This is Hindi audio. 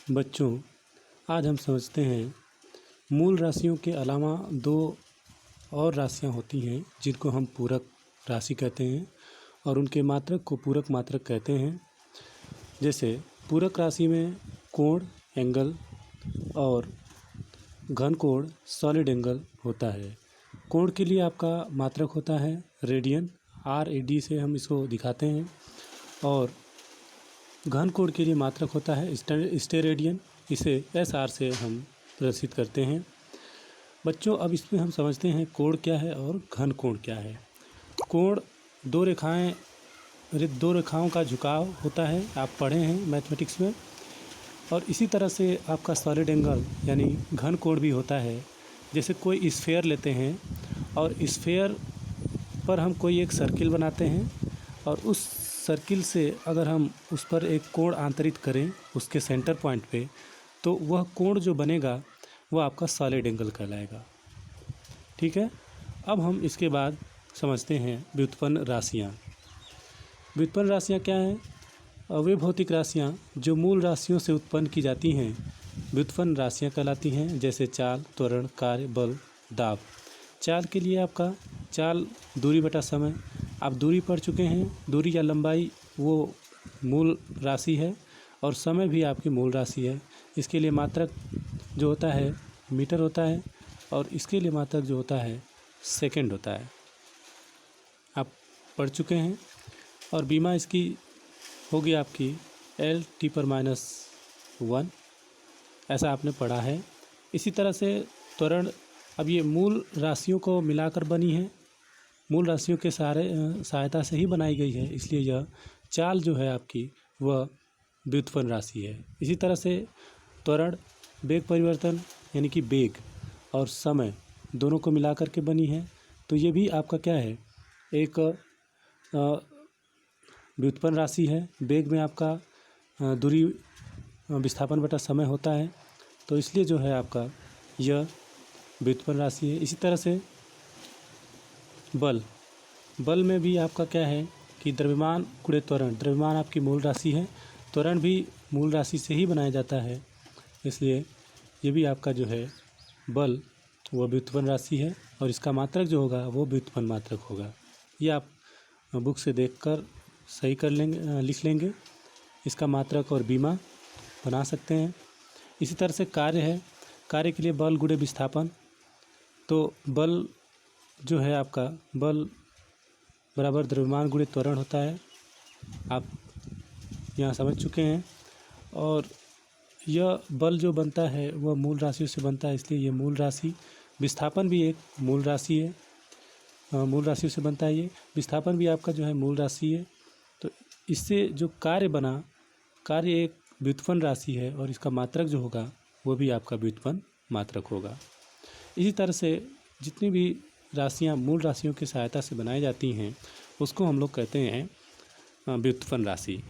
बच्चों, आज हम समझते हैं मूल राशियों के अलावा दो और राशियाँ होती हैं जिनको हम पूरक राशि कहते हैं और उनके मात्रक को पूरक मात्रक कहते हैं। जैसे पूरक राशि में कोण एंगल और घन कोण सॉलिड एंगल होता है। कोण के लिए आपका मात्रक होता है रेडियन, RAD से हम इसको दिखाते हैं। और घन कोण के लिए मात्रक होता है स्टेरेडियन, इसे SR से हम प्रदर्शित करते हैं। बच्चों, अब इसमें हम समझते हैं कोण क्या है और घन कोण क्या है। कोण दो रेखाओं का झुकाव होता है, आप पढ़े हैं मैथमेटिक्स में। और इसी तरह से आपका सॉलिड एंगल यानी घन कोण भी होता है। जैसे कोई स्फेयर लेते हैं और स्फेयर पर हम कोई एक सर्किल बनाते हैं और उस सर्किल से अगर हम उस पर एक कोण आंतरित करें उसके सेंटर पॉइंट पे, तो वह कोण जो बनेगा वह आपका सॉलिड एंगल कहलाएगा। ठीक है। अब हम इसके बाद समझते हैं व्युत्पन्न राशियाँ। व्युत्पन्न राशियाँ क्या हैं? वे भौतिक राशियाँ जो मूल राशियों से उत्पन्न की जाती हैं व्युत्पन्न राशियाँ कहलाती हैं। जैसे चाल, त्वरण, कार्य, बल, दाब। चाल के लिए आपका चाल दूरी बटा समय, आप दूरी पढ़ चुके हैं। दूरी या लंबाई वो मूल राशि है और समय भी आपकी मूल राशि है। इसके लिए मात्रक जो होता है मीटर होता है और इसके लिए मात्रक जो होता है सेकंड होता है, आप पढ़ चुके हैं। और बीमा इसकी होगी आपकी L/-1, ऐसा आपने पढ़ा है। इसी तरह से त्वरण, अब ये मूल राशियों को मिलाकर बनी है, मूल राशियों के सहायता से ही बनाई गई है, इसलिए यह चाल जो है आपकी वह व्युत्पन्न राशि है। इसी तरह से त्वरण वेग परिवर्तन यानी कि वेग और समय दोनों को मिलाकर के बनी है, तो ये भी आपका क्या है, एक व्युत्पन्न राशि है। वेग में आपका दूरी विस्थापन बटा समय होता है, तो इसलिए जो है आपका यह व्युत्पन्न राशि है। इसी तरह से बल में भी आपका क्या है कि द्रव्यमान गुणे त्वरण, द्रव्यमान आपकी मूल राशि है, त्वरण भी मूल राशि से ही बनाया जाता है, इसलिए ये भी आपका जो है बल वो व्युत्पन्न राशि है और इसका मात्रक जो होगा वो व्युत्पन्न मात्रक होगा। ये आप बुक से देखकर सही कर लेंगे, लिख लेंगे। इसका मात्रक और बीमा बना सकते हैं। इसी तरह से कार्य है, कार्य के लिए बल गुणे विस्थापन, तो बल जो है आपका बल बराबर द्रव्यमान गुणे त्वरण होता है, आप यहाँ समझ चुके हैं। और यह बल जो बनता है वह मूल राशियों से बनता है, इसलिए ये मूल राशि। विस्थापन भी एक मूल राशि है, मूल राशियों से बनता है ये। विस्थापन भी आपका जो है मूल राशि है। तो इससे जो कार्य बना, कार्य एक व्युत्पन्न राशि है और इसका मात्रक जो होगा वो भी आपका व्युत्पन्न मात्रक होगा। इसी तरह से जितनी भी राशियाँ मूल राशियों की सहायता से बनाई जाती हैं उसको हम लोग कहते हैं व्युत्पन्न राशि।